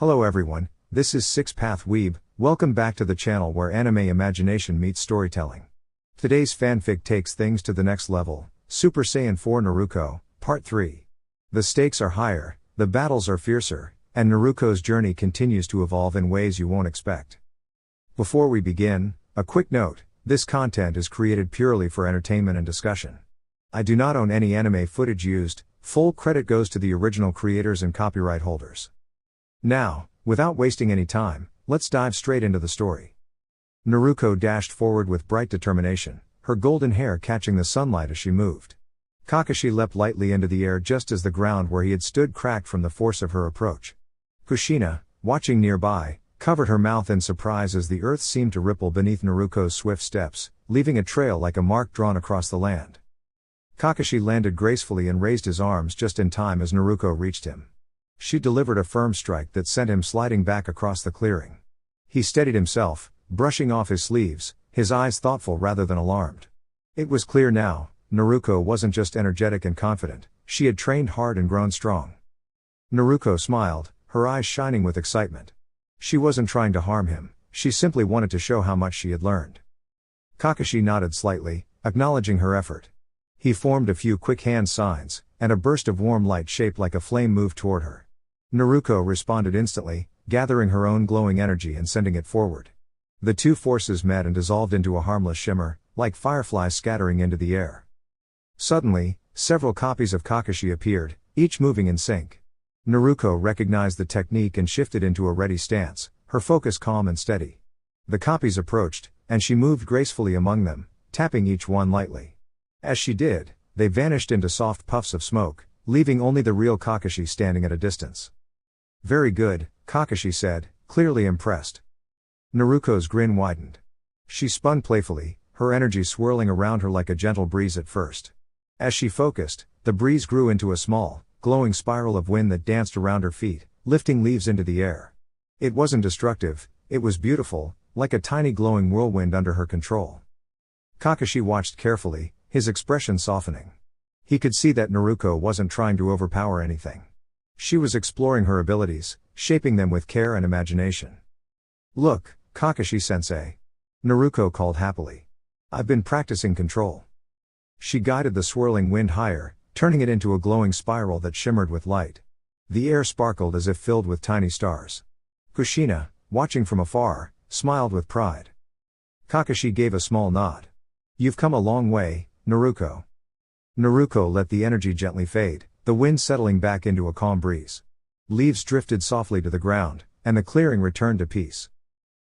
Hello everyone, this is Six Path Weeb. Welcome back to the channel where anime imagination meets storytelling. Today's fanfic takes things to the next level, Super Saiyan 4 Naruko, Part 3. The stakes are higher, the battles are fiercer, and Naruko's journey continues to evolve in ways you won't expect. Before we begin, a quick note, this content is created purely for entertainment and discussion. I do not own any anime footage used, full credit goes to the original creators and copyright holders. Now, without wasting any time, let's dive straight into the story. Naruko dashed forward with bright determination, her golden hair catching the sunlight as she moved. Kakashi leapt lightly into the air just as the ground where he had stood cracked from the force of her approach. Kushina, watching nearby, covered her mouth in surprise as the earth seemed to ripple beneath Naruko's swift steps, leaving a trail like a mark drawn across the land. Kakashi landed gracefully and raised his arms just in time as Naruko reached him. She delivered a firm strike that sent him sliding back across the clearing. He steadied himself, brushing off his sleeves, his eyes thoughtful rather than alarmed. It was clear now, Naruko wasn't just energetic and confident, she had trained hard and grown strong. Naruko smiled, her eyes shining with excitement. She wasn't trying to harm him, she simply wanted to show how much she had learned. Kakashi nodded slightly, acknowledging her effort. He formed a few quick hand signs, and a burst of warm light shaped like a flame moved toward her. Naruko responded instantly, gathering her own glowing energy and sending it forward. The two forces met and dissolved into a harmless shimmer, like fireflies scattering into the air. Suddenly, several copies of Kakashi appeared, each moving in sync. Naruko recognized the technique and shifted into a ready stance, her focus calm and steady. The copies approached, and she moved gracefully among them, tapping each one lightly. As she did, they vanished into soft puffs of smoke, leaving only the real Kakashi standing at a distance. "Very good," Kakashi said, clearly impressed. Naruko's grin widened. She spun playfully, her energy swirling around her like a gentle breeze at first. As she focused, the breeze grew into a small, glowing spiral of wind that danced around her feet, lifting leaves into the air. It wasn't destructive, it was beautiful, like a tiny glowing whirlwind under her control. Kakashi watched carefully, his expression softening. He could see that Naruko wasn't trying to overpower anything. She was exploring her abilities, shaping them with care and imagination. "Look, Kakashi-sensei," Naruko called happily. "I've been practicing control." She guided the swirling wind higher, turning it into a glowing spiral that shimmered with light. The air sparkled as if filled with tiny stars. Kushina, watching from afar, smiled with pride. Kakashi gave a small nod. "You've come a long way, Naruko." Naruko let the energy gently fade, the wind settling back into a calm breeze. Leaves drifted softly to the ground, and the clearing returned to peace.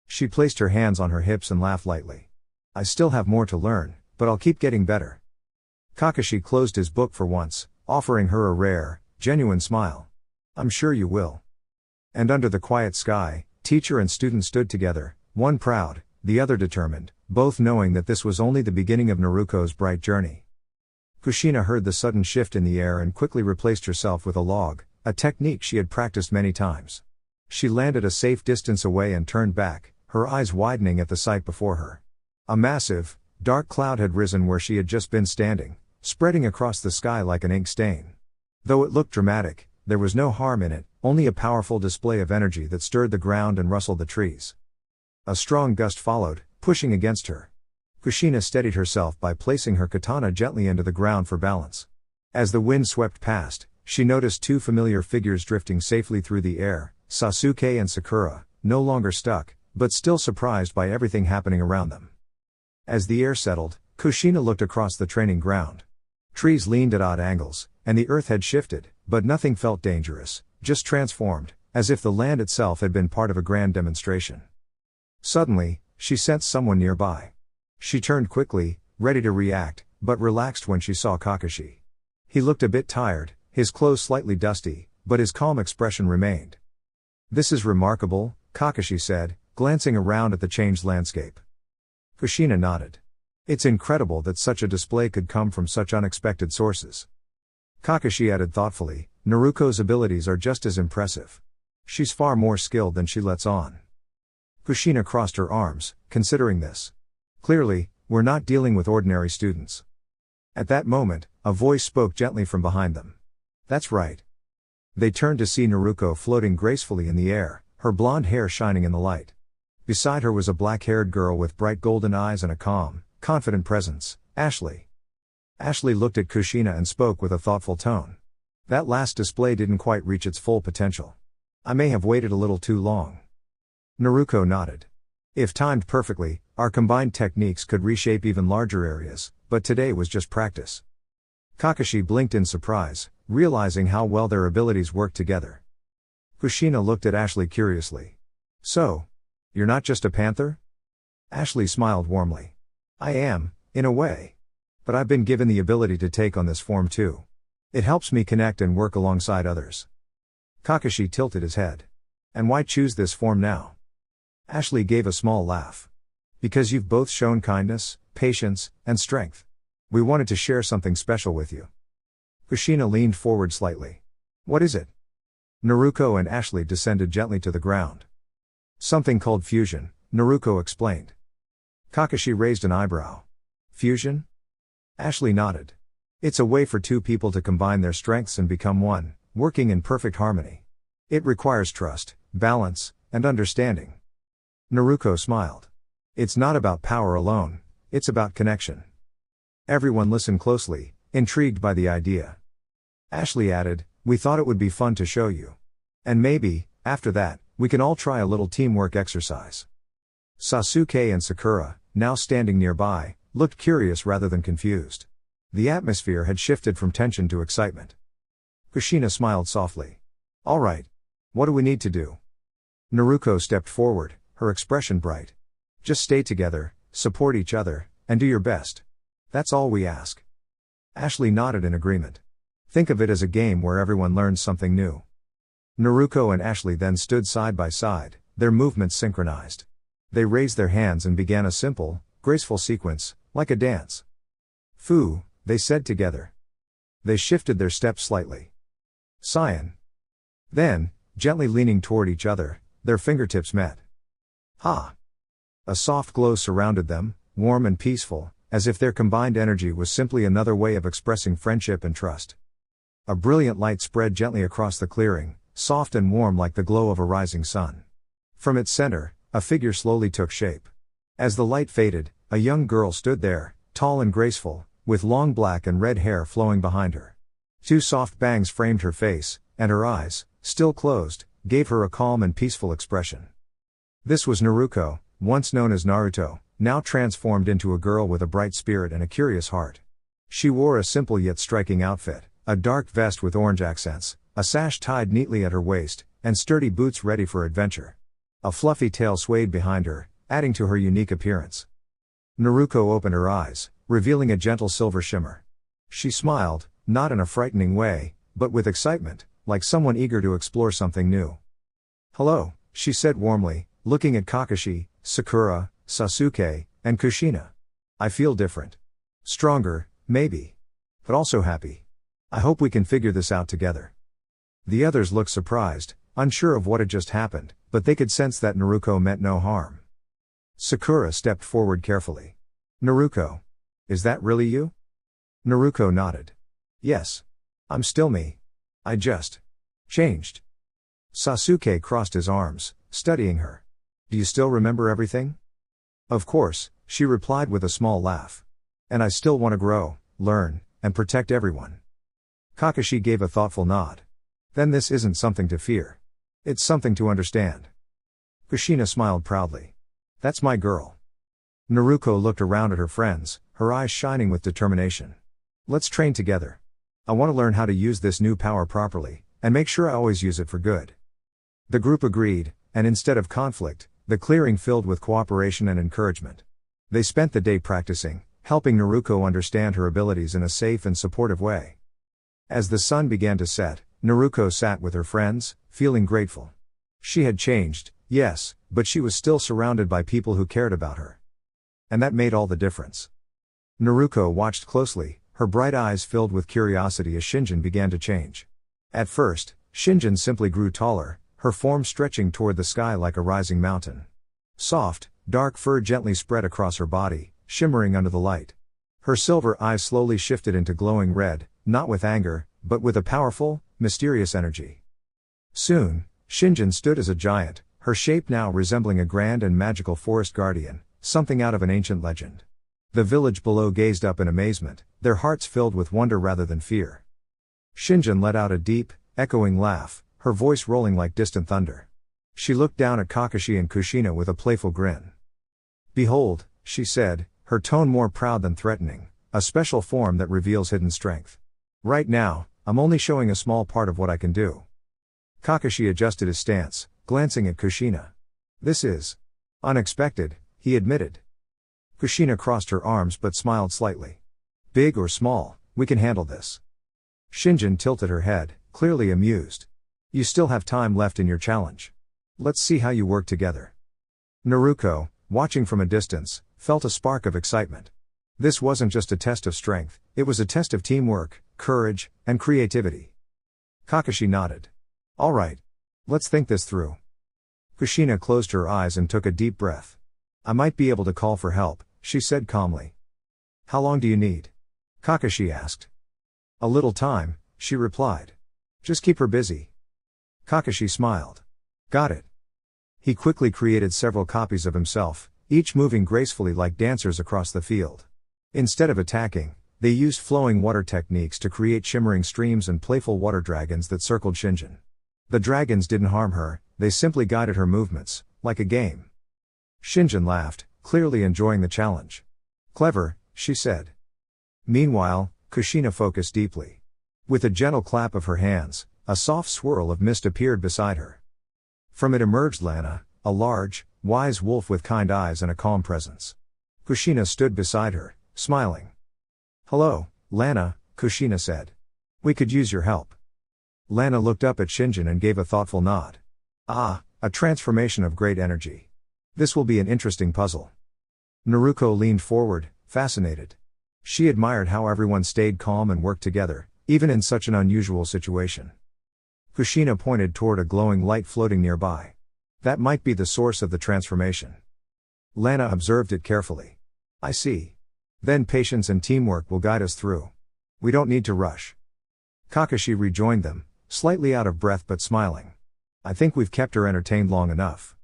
She placed her hands on her hips and laughed lightly. "I still have more to learn, but I'll keep getting better." Kakashi closed his book for once, offering her a rare, genuine smile. "I'm sure you will." And under the quiet sky, teacher and student stood together, one proud, the other determined, both knowing that this was only the beginning of Naruko's bright journey. Kushina heard the sudden shift in the air and quickly replaced herself with a log, a technique she had practiced many times. She landed a safe distance away and turned back, her eyes widening at the sight before her. A massive, dark cloud had risen where she had just been standing, spreading across the sky like an ink stain. Though it looked dramatic, there was no harm in it, only a powerful display of energy that stirred the ground and rustled the trees. A strong gust followed, pushing against her. Kushina steadied herself by placing her katana gently into the ground for balance. As the wind swept past, she noticed two familiar figures drifting safely through the air, Sasuke and Sakura, no longer stuck, but still surprised by everything happening around them. As the air settled, Kushina looked across the training ground. Trees leaned at odd angles, and the earth had shifted, but nothing felt dangerous, just transformed, as if the land itself had been part of a grand demonstration. Suddenly, she sensed someone nearby. She turned quickly, ready to react, but relaxed when she saw Kakashi. He looked a bit tired, his clothes slightly dusty, but his calm expression remained. "This is remarkable," Kakashi said, glancing around at the changed landscape. Kushina nodded. "It's incredible that such a display could come from such unexpected sources." Kakashi added thoughtfully, "Naruko's abilities are just as impressive. She's far more skilled than she lets on." Kushina crossed her arms, considering this. Clearly, we're not dealing with ordinary students. At that moment, a voice spoke gently from behind them. "That's right. They turned to see Naruko floating gracefully in the air, her blonde hair shining in the light. Beside her was a black-haired girl with bright golden eyes and a calm, confident presence, Ashley. Ashley looked at Kushina and spoke with a thoughtful tone. That last display didn't quite reach its full potential. I may have waited a little too long. Naruko nodded. If timed perfectly, our combined techniques could reshape even larger areas, but today was just practice. Kakashi blinked in surprise, realizing how well their abilities worked together. Kushina looked at Ashley curiously. So, you're not just a panther? Ashley smiled warmly. I am, in a way. But I've been given the ability to take on this form too. It helps me connect and work alongside others. Kakashi tilted his head. And why choose this form now? Ashley gave a small laugh. Because you've both shown kindness, patience, and strength. We wanted to share something special with you. Kushina leaned forward slightly. What is it? Naruko and Ashley descended gently to the ground. Something called fusion, Naruko explained. Kakashi raised an eyebrow. Fusion? Ashley nodded. It's a way for two people to combine their strengths and become one, working in perfect harmony. It requires trust, balance, and understanding. Naruko smiled. It's not about power alone, it's about connection. Everyone listened closely, intrigued by the idea. Ashley added, we thought it would be fun to show you. And maybe, after that, we can all try a little teamwork exercise. Sasuke and Sakura, now standing nearby, looked curious rather than confused. The atmosphere had shifted from tension to excitement. Kushina smiled softly. All right. What do we need to do? Naruko stepped forward, her expression bright. Just stay together, support each other, and do your best. That's all we ask. Ashley nodded in agreement. Think of it as a game where everyone learns something new. Naruko and Ashley then stood side by side, their movements synchronized. They raised their hands and began a simple, graceful sequence, like a dance. Fu, they said together. They shifted their steps slightly. Saiyan. Then, gently leaning toward each other, their fingertips met. Ha! A soft glow surrounded them, warm and peaceful, as if their combined energy was simply another way of expressing friendship and trust. A brilliant light spread gently across the clearing, soft and warm like the glow of a rising sun. From its center, a figure slowly took shape. As the light faded, a young girl stood there, tall and graceful, with long black and red hair flowing behind her. Two soft bangs framed her face, and her eyes, still closed, gave her a calm and peaceful expression. This was Naruko, once known as Naruto, now transformed into a girl with a bright spirit and a curious heart. She wore a simple yet striking outfit, a dark vest with orange accents, a sash tied neatly at her waist, and sturdy boots ready for adventure. A fluffy tail swayed behind her, adding to her unique appearance. Naruko opened her eyes, revealing a gentle silver shimmer. She smiled, not in a frightening way, but with excitement, like someone eager to explore something new. Hello, she said warmly, looking at Kakashi, Sakura, Sasuke, and Kushina. I feel different. Stronger, maybe. But also happy. I hope we can figure this out together. The others looked surprised, unsure of what had just happened, but they could sense that Naruko meant no harm. Sakura stepped forward carefully. Naruko. Is that really you? Naruko nodded. Yes. I'm still me. I just changed. Sasuke crossed his arms, studying her. Do you still remember everything? Of course, she replied with a small laugh. And I still want to grow, learn, and protect everyone. Kakashi gave a thoughtful nod. Then this isn't something to fear. It's something to understand. Kushina smiled proudly. That's my girl. Naruko looked around at her friends, her eyes shining with determination. Let's train together. I want to learn how to use this new power properly, and make sure I always use it for good. The group agreed, and instead of conflict, the clearing filled with cooperation and encouragement. They spent the day practicing, helping Naruko understand her abilities in a safe and supportive way. As the sun began to set, Naruko sat with her friends, feeling grateful. She had changed, yes, but she was still surrounded by people who cared about her. And that made all the difference. Naruko watched closely, her bright eyes filled with curiosity as Shinjin began to change. At first, Shinjin simply grew taller, her form stretching toward the sky like a rising mountain. Soft, dark fur gently spread across her body, shimmering under the light. Her silver eyes slowly shifted into glowing red, not with anger, but with a powerful, mysterious energy. Soon, Shinjin stood as a giant, her shape now resembling a grand and magical forest guardian, something out of an ancient legend. The village below gazed up in amazement, their hearts filled with wonder rather than fear. Shinjin let out a deep, echoing laugh, her voice rolling like distant thunder. She looked down at Kakashi and Kushina with a playful grin. "Behold," she said, her tone more proud than threatening, "a special form that reveals hidden strength. Right now, I'm only showing a small part of what I can do." Kakashi adjusted his stance, glancing at Kushina. "This is unexpected," he admitted. Kushina crossed her arms but smiled slightly. "Big or small, we can handle this." Shinjin tilted her head, clearly amused. "You still have time left in your challenge. Let's see how you work together." Naruko, watching from a distance, felt a spark of excitement. This wasn't just a test of strength, it was a test of teamwork, courage, and creativity. Kakashi nodded. "All right. Let's think this through." Kushina closed her eyes and took a deep breath. "I might be able to call for help," she said calmly. "How long do you need?" Kakashi asked. "A little time," she replied. "Just keep her busy." Kakashi smiled. "Got it." He quickly created several copies of himself, each moving gracefully like dancers across the field. Instead of attacking, they used flowing water techniques to create shimmering streams and playful water dragons that circled Shinjin. The dragons didn't harm her, they simply guided her movements, like a game. Shinjin laughed, clearly enjoying the challenge. "Clever," she said. Meanwhile, Kushina focused deeply. With a gentle clap of her hands, a soft swirl of mist appeared beside her. From it emerged Lana, a large, wise wolf with kind eyes and a calm presence. Kushina stood beside her, smiling. "Hello, Lana," Kushina said. "We could use your help." Lana looked up at Shinjin and gave a thoughtful nod. "Ah, a transformation of great energy. This will be an interesting puzzle." Naruko leaned forward, fascinated. She admired how everyone stayed calm and worked together, even in such an unusual situation. Kushina pointed toward a glowing light floating nearby. "That might be the source of the transformation." Lana observed it carefully. "I see. Then patience and teamwork will guide us through. We don't need to rush." Kakashi rejoined them, slightly out of breath but smiling. "I think we've kept her entertained long enough."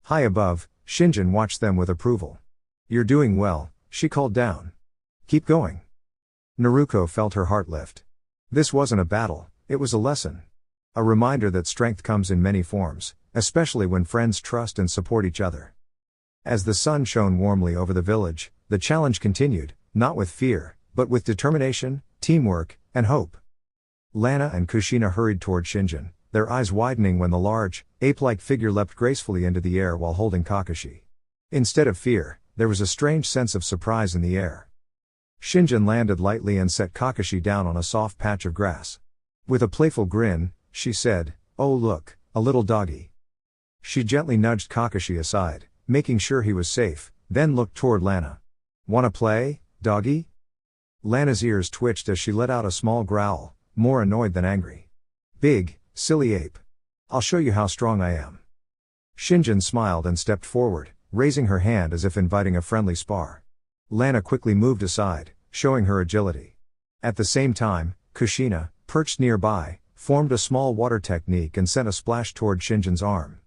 High above, Shinjin watched them with approval. "You're doing well," she called down. "Keep going." Naruko felt her heart lift. This wasn't a battle, it was a lesson. A reminder that strength comes in many forms, especially when friends trust and support each other. As the sun shone warmly over the village, the challenge continued, not with fear, but with determination, teamwork, and hope. Lana and Kushina hurried toward Shinjin, their eyes widening when the large, ape-like figure leapt gracefully into the air while holding Kakashi. Instead of fear, there was a strange sense of surprise in the air. Shinjin landed lightly and set Kakashi down on a soft patch of grass. With a playful grin, she said, "Oh look, a little doggy." She gently nudged Kakashi aside, making sure he was safe, then looked toward Lana. "Wanna play, doggy?" Lana's ears twitched as she let out a small growl, more annoyed than angry. "Big, silly ape. I'll show you how strong I am." Shinjin smiled and stepped forward, raising her hand as if inviting a friendly spar. Lana quickly moved aside, showing her agility. At the same time, Kushina, perched nearby, formed a small water technique and sent a splash toward Shinjin's arm.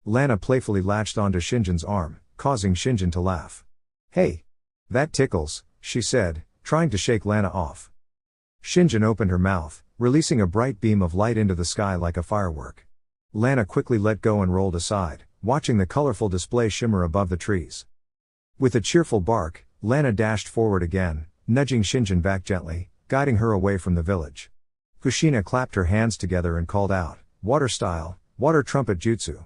Lana playfully latched onto Shinjin's arm, causing Shinjin to laugh. "Hey! That tickles," she said, trying to shake Lana off. Shinjin opened her mouth, releasing a bright beam of light into the sky like a firework. Lana quickly let go and rolled aside, watching the colorful display shimmer above the trees. With a cheerful bark, Lana dashed forward again, nudging Shinjin back gently, guiding her away from the village. Kushina clapped her hands together and called out, "Water style, water trumpet jutsu."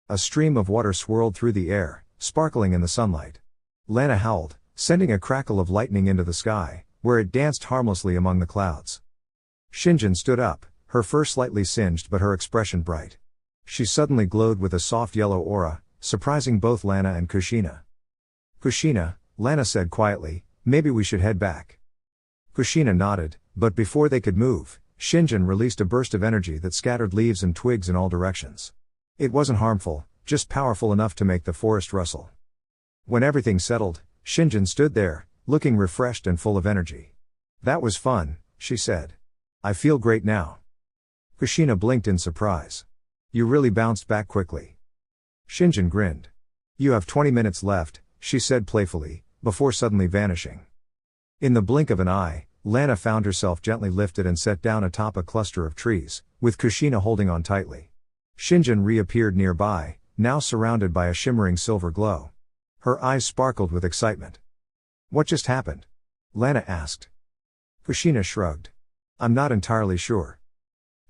A stream of water swirled through the air, sparkling in the sunlight. Lana howled, sending a crackle of lightning into the sky, where it danced harmlessly among the clouds. Shinjin stood up, her fur slightly singed but her expression bright. She suddenly glowed with a soft yellow aura, surprising both Lana and Kushina. "Kushina," Lana said quietly, "maybe we should head back." Kushina nodded, but before they could move, Shinjin released a burst of energy that scattered leaves and twigs in all directions. It wasn't harmful, just powerful enough to make the forest rustle. When everything settled, Shinjin stood there, looking refreshed and full of energy. "That was fun," she said. "I feel great now." Kushina blinked in surprise. You really bounced back quickly. Shinjin grinned. You have 20 minutes left, she said playfully, before suddenly vanishing. In the blink of an eye, Lana found herself gently lifted and set down atop a cluster of trees, with Kushina holding on tightly. Shinjin reappeared nearby, now surrounded by a shimmering silver glow. Her eyes sparkled with excitement. What just happened? Lana asked. Kushina shrugged. I'm not entirely sure.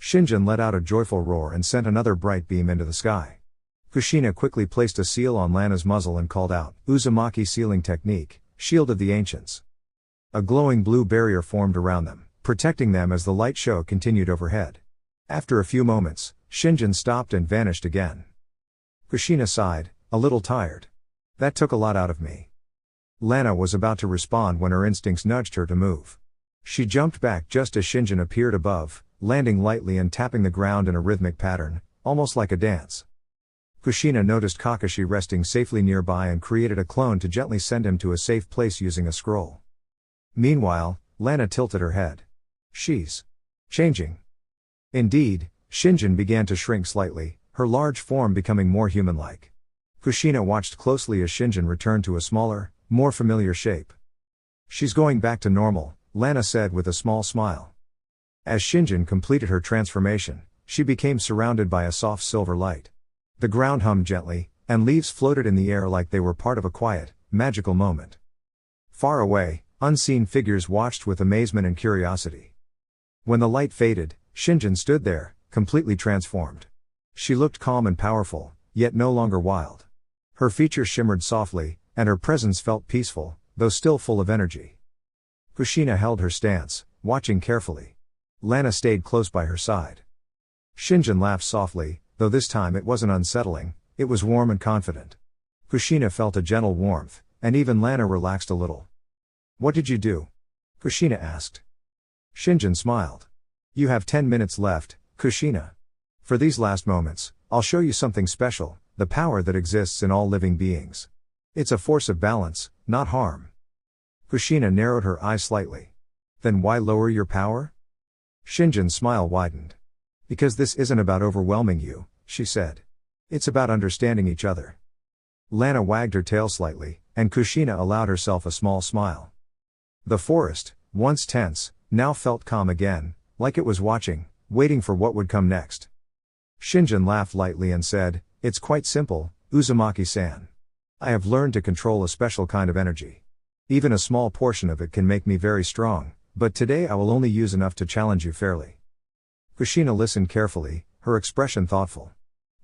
Shinjin let out a joyful roar and sent another bright beam into the sky. Kushina quickly placed a seal on Lana's muzzle and called out, Uzumaki sealing technique, shield of the ancients. A glowing blue barrier formed around them, protecting them as the light show continued overhead. After a few moments, Shinjin stopped and vanished again. Kushina sighed, a little tired. That took a lot out of me. Lana was about to respond when her instincts nudged her to move. She jumped back just as Shinjin appeared above, landing lightly and tapping the ground in a rhythmic pattern, almost like a dance. Kushina noticed Kakashi resting safely nearby and created a clone to gently send him to a safe place using a scroll. Meanwhile, Lana tilted her head. She's changing. Indeed, Shinjin began to shrink slightly, her large form becoming more human-like. Kushina watched closely as Shinjin returned to a smaller, more familiar shape. She's going back to normal, Lana said with a small smile. As Shinjin completed her transformation, she became surrounded by a soft silver light. The ground hummed gently, and leaves floated in the air like they were part of a quiet, magical moment. Far away, unseen figures watched with amazement and curiosity. When the light faded, Shinjin stood there, completely transformed. She looked calm and powerful, yet no longer wild. Her features shimmered softly, and her presence felt peaceful, though still full of energy. Kushina held her stance, watching carefully. Lana stayed close by her side. Shinjin laughed softly, though this time it wasn't unsettling, it was warm and confident. Kushina felt a gentle warmth, and even Lana relaxed a little. What did you do? Kushina asked. Shinjin smiled. You have 10 minutes left, Kushina. For these last moments, I'll show you something special, the power that exists in all living beings. It's a force of balance, not harm. Kushina narrowed her eyes slightly. Then why lower your power? Shinjin's smile widened. Because this isn't about overwhelming you, she said. It's about understanding each other. Lana wagged her tail slightly, and Kushina allowed herself a small smile. The forest, once tense, now felt calm again, like it was watching, waiting for what would come next. Shinjin laughed lightly and said, It's quite simple, Uzumaki-san. I have learned to control a special kind of energy. Even a small portion of it can make me very strong, but today I will only use enough to challenge you fairly. Kushina listened carefully, her expression thoughtful.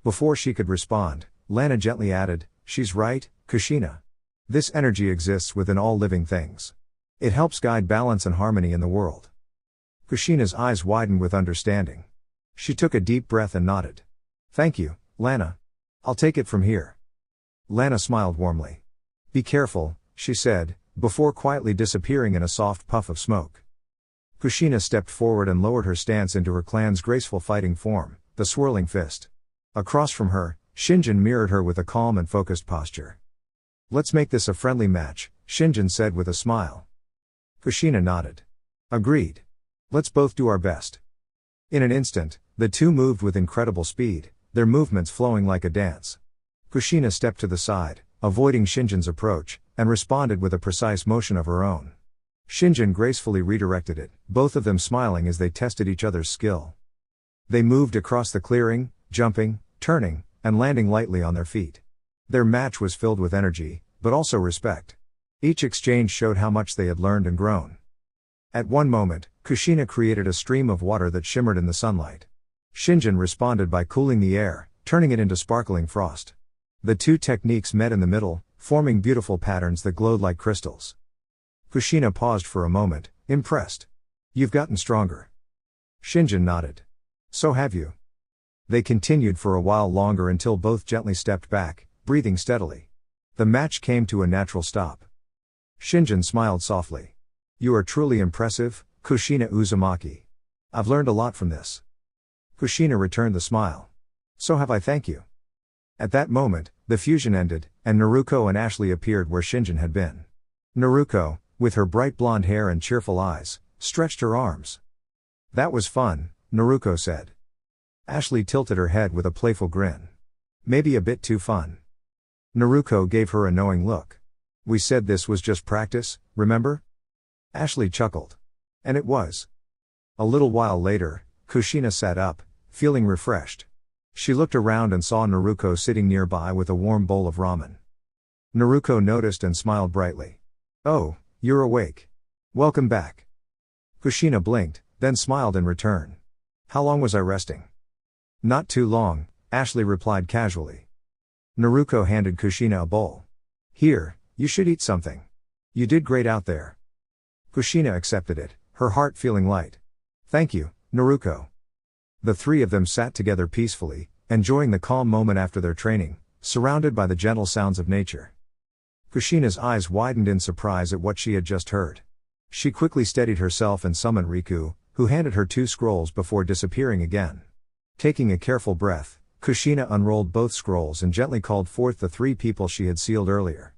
Before she could respond, Lana gently added, She's right, Kushina. This energy exists within all living things. It helps guide balance and harmony in the world. Kushina's eyes widened with understanding. She took a deep breath and nodded. Thank you, Lana. I'll take it from here. Lana smiled warmly. Be careful, she said, before quietly disappearing in a soft puff of smoke. Kushina stepped forward and lowered her stance into her clan's graceful fighting form, the swirling fist. Across from her, Shinjin mirrored her with a calm and focused posture. Let's make this a friendly match, Shinjin said with a smile. Kushina nodded. Agreed. Let's both do our best. In an instant, the two moved with incredible speed, their movements flowing like a dance. Kushina stepped to the side, avoiding Shinjin's approach, and responded with a precise motion of her own. Shinjin gracefully redirected it, both of them smiling as they tested each other's skill. They moved across the clearing, jumping, turning, and landing lightly on their feet. Their match was filled with energy, but also respect. Each exchange showed how much they had learned and grown. At one moment, Kushina created a stream of water that shimmered in the sunlight. Shinjin responded by cooling the air, turning it into sparkling frost. The two techniques met in the middle, forming beautiful patterns that glowed like crystals. Kushina paused for a moment, impressed. You've gotten stronger. Shinjin nodded. So have you. They continued for a while longer until both gently stepped back, breathing steadily. The match came to a natural stop. Shinjin smiled softly. You are truly impressive, Kushina Uzumaki. I've learned a lot from this. Kushina returned the smile. So have I, thank you. At that moment, the fusion ended, and Naruko and Ashley appeared where Shinjin had been. Naruko, with her bright blonde hair and cheerful eyes, stretched her arms. That was fun, Naruko said. Ashley tilted her head with a playful grin. Maybe a bit too fun. Naruko gave her a knowing look. We said this was just practice, remember? Ashley chuckled. And it was. A little while later, Kushina sat up, feeling refreshed. She looked around and saw Naruko sitting nearby with a warm bowl of ramen. Naruko noticed and smiled brightly. Oh, you're awake. Welcome back. Kushina blinked, then smiled in return. How long was I resting? Not too long, Ashley replied casually. Naruko handed Kushina a bowl. Here, you should eat something. You did great out there. Kushina accepted it, her heart feeling light. Thank you, Naruko. The three of them sat together peacefully, enjoying the calm moment after their training, surrounded by the gentle sounds of nature. Kushina's eyes widened in surprise at what she had just heard. She quickly steadied herself and summoned Riku, who handed her 2 scrolls before disappearing again. Taking a careful breath, Kushina unrolled both scrolls and gently called forth the 3 people she had sealed earlier.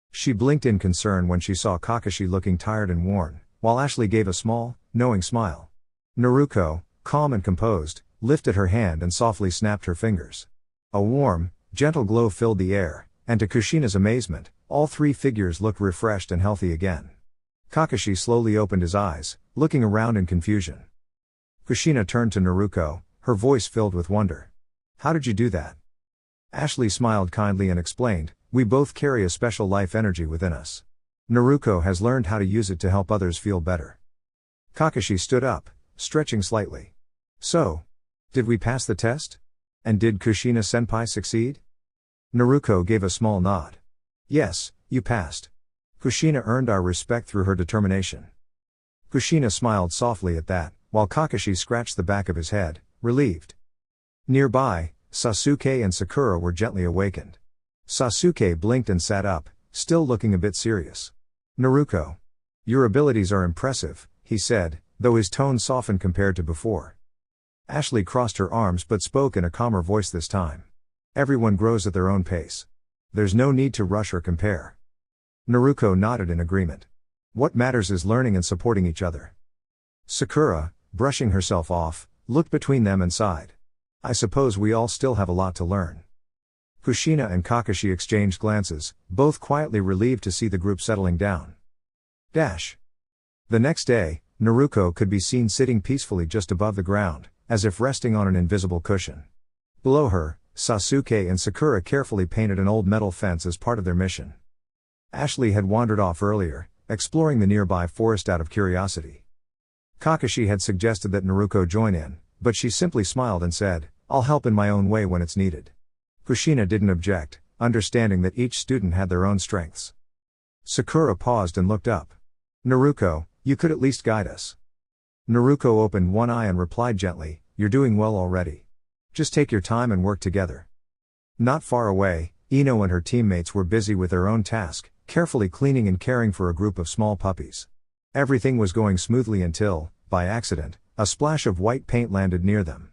She blinked in concern when she saw Kakashi looking tired and worn, while Ashley gave a small, knowing smile. Naruko, calm and composed, lifted her hand and softly snapped her fingers. A warm, gentle glow filled the air, and to Kushina's amazement, all 3 figures looked refreshed and healthy again. Kakashi slowly opened his eyes, looking around in confusion. Kushina turned to Naruko, her voice filled with wonder. How did you do that? Ashley smiled kindly and explained, we both carry a special life energy within us. Naruko has learned how to use it to help others feel better. Kakashi stood up, stretching slightly. So, did we pass the test? And did Kushina-senpai succeed? Naruko gave a small nod. Yes, you passed. Kushina earned our respect through her determination. Kushina smiled softly at that, while Kakashi scratched the back of his head, relieved. Nearby, Sasuke and Sakura were gently awakened. Sasuke blinked and sat up, still looking a bit serious. Naruko. Your abilities are impressive, he said, though his tone softened compared to before. Ashley crossed her arms but spoke in a calmer voice this time. Everyone grows at their own pace. There's no need to rush or compare. Naruko nodded in agreement. What matters is learning and supporting each other. Sakura, brushing herself off, looked between them and sighed. I suppose we all still have a lot to learn. Kushina and Kakashi exchanged glances, both quietly relieved to see the group settling down. The next day, Naruko could be seen sitting peacefully just above the ground, as if resting on an invisible cushion. Below her, Sasuke and Sakura carefully painted an old metal fence as part of their mission. Ashley had wandered off earlier, exploring the nearby forest out of curiosity. Kakashi had suggested that Naruko join in, but she simply smiled and said, I'll help in my own way when it's needed. Kushina didn't object, understanding that each student had their own strengths. Sakura paused and looked up. Naruko, you could at least guide us. Naruko opened one eye and replied gently, you're doing well already. Just take your time and work together. Not far away, Ino and her teammates were busy with their own task, carefully cleaning and caring for a group of small puppies. Everything was going smoothly until, by accident, a splash of white paint landed near them.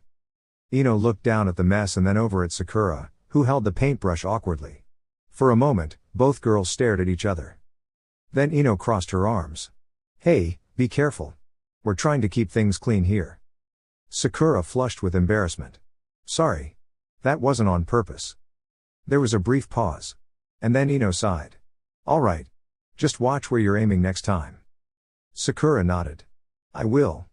Ino looked down at the mess and then over at Sakura, who held the paintbrush awkwardly. For a moment, both girls stared at each other. Then Ino crossed her arms. Hey, be careful. We're trying to keep things clean here. Sakura flushed with embarrassment. Sorry. That wasn't on purpose. There was a brief pause. And then Ino sighed. All right. Just watch where you're aiming next time. Sakura nodded. I will.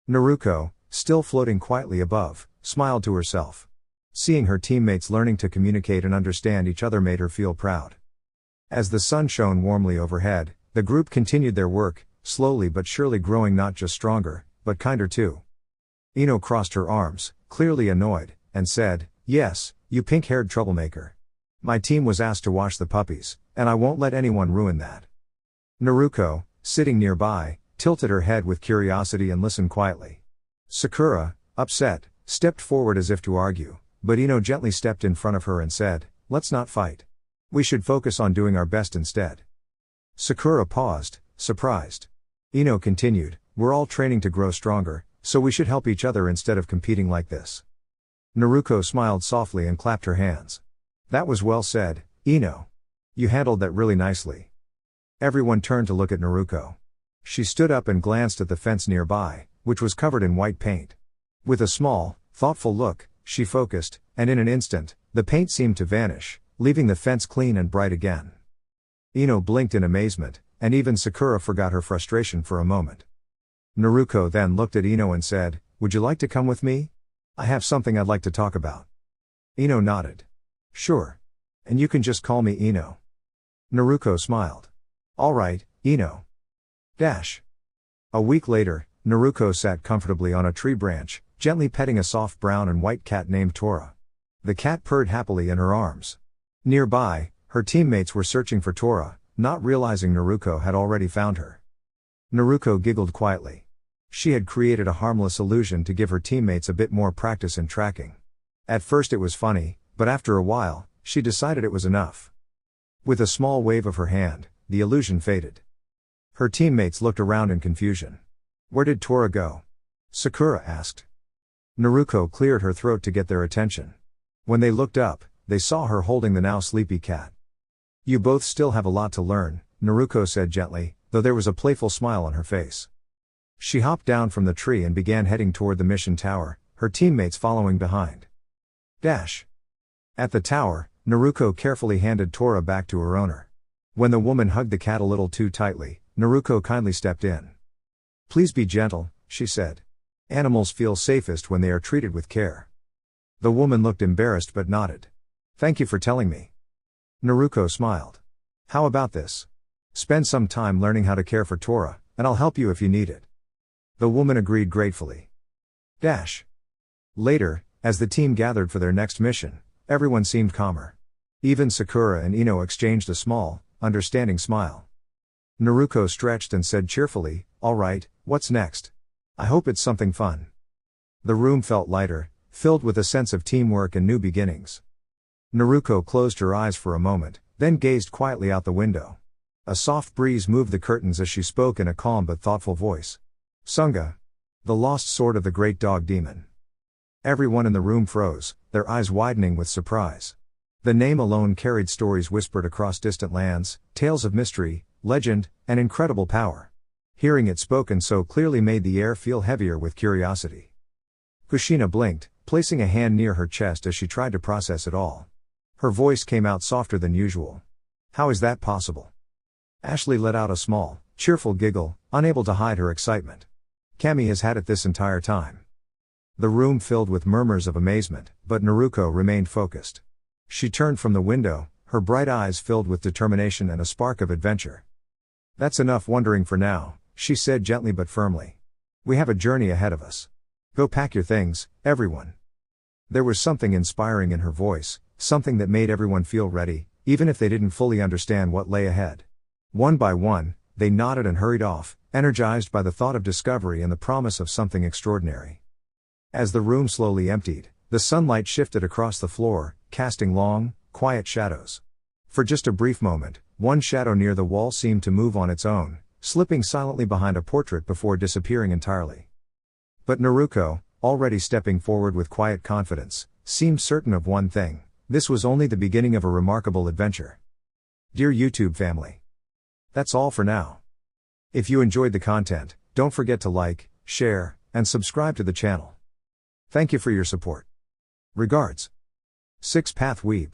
Naruko, still floating quietly above, smiled to herself. Seeing her teammates learning to communicate and understand each other made her feel proud. As the sun shone warmly overhead, the group continued their work, slowly but surely growing not just stronger, but kinder too. Ino crossed her arms, clearly annoyed, and said, Yes, you pink-haired troublemaker. My team was asked to wash the puppies, and I won't let anyone ruin that. Naruko, sitting nearby, tilted her head with curiosity and listened quietly. Sakura, upset, stepped forward as if to argue, but Ino gently stepped in front of her and said, Let's not fight. We should focus on doing our best instead. Sakura paused, surprised. Ino continued, We're all training to grow stronger, so we should help each other instead of competing like this. Naruko smiled softly and clapped her hands. That was well said, Ino. You handled that really nicely. Everyone turned to look at Naruko. She stood up and glanced at the fence nearby, which was covered in white paint. With a small, Thoughtful look, she focused, and in an instant, the paint seemed to vanish, leaving the fence clean and bright again. Ino blinked in amazement, and even Sakura forgot her frustration for a moment. Naruko then looked at Ino and said, "Would you like to come with me? I have something I'd like to talk about." Ino nodded. "Sure. And you can just call me Ino." Naruko smiled. "All right, Ino." A week later, Naruko sat comfortably on a tree branch, gently petting a soft brown and white cat named Tora. The cat purred happily in her arms. Nearby, her teammates were searching for Tora, not realizing Naruko had already found her. Naruko giggled quietly. She had created a harmless illusion to give her teammates a bit more practice in tracking. At first it was funny, but after a while, she decided it was enough. With a small wave of her hand, the illusion faded. Her teammates looked around in confusion. "Where did Tora go?" Sakura asked. Naruko cleared her throat to get their attention. When they looked up, they saw her holding the now sleepy cat. "You both still have a lot to learn," Naruko said gently, though there was a playful smile on her face. She hopped down from the tree and began heading toward the mission tower, her teammates following behind. At the tower, Naruko carefully handed Tora back to her owner. When the woman hugged the cat a little too tightly, Naruko kindly stepped in. "Please be gentle," she said. "Animals feel safest when they are treated with care." The woman looked embarrassed but nodded. "Thank you for telling me." Naruko smiled. "How about this? Spend some time learning how to care for Tora, and I'll help you if you need it." The woman agreed gratefully. Later, as the team gathered for their next mission, everyone seemed calmer. Even Sakura and Ino exchanged a small, understanding smile. Naruko stretched and said cheerfully, "All right, what's next? I hope it's something fun." The room felt lighter, filled with a sense of teamwork and new beginnings. Naruko closed her eyes for a moment, then gazed quietly out the window. A soft breeze moved the curtains as she spoke in a calm but thoughtful voice. "Sunga. The lost sword of the great dog demon." Everyone in the room froze, their eyes widening with surprise. The name alone carried stories whispered across distant lands, tales of mystery, legend, and incredible power. Hearing it spoken so clearly made the air feel heavier with curiosity. Kushina blinked, placing a hand near her chest as she tried to process it all. Her voice came out softer than usual. "How is that possible?" Ashley let out a small, cheerful giggle, unable to hide her excitement. "Cammy has had it this entire time." The room filled with murmurs of amazement, but Naruko remained focused. She turned from the window, her bright eyes filled with determination and a spark of adventure. "That's enough wondering for now," she said gently but firmly. "We have a journey ahead of us. Go pack your things, everyone." There was something inspiring in her voice, something that made everyone feel ready, even if they didn't fully understand what lay ahead. One by one, they nodded and hurried off, energized by the thought of discovery and the promise of something extraordinary. As the room slowly emptied, the sunlight shifted across the floor, casting long, quiet shadows. For just a brief moment, one shadow near the wall seemed to move on its own, slipping silently behind a portrait before disappearing entirely. But Naruko, already stepping forward with quiet confidence, seemed certain of one thing: this was only the beginning of a remarkable adventure. Dear YouTube family, that's all for now. If you enjoyed the content, don't forget to like, share, and subscribe to the channel. Thank you for your support. Regards. 6 Path Weeb.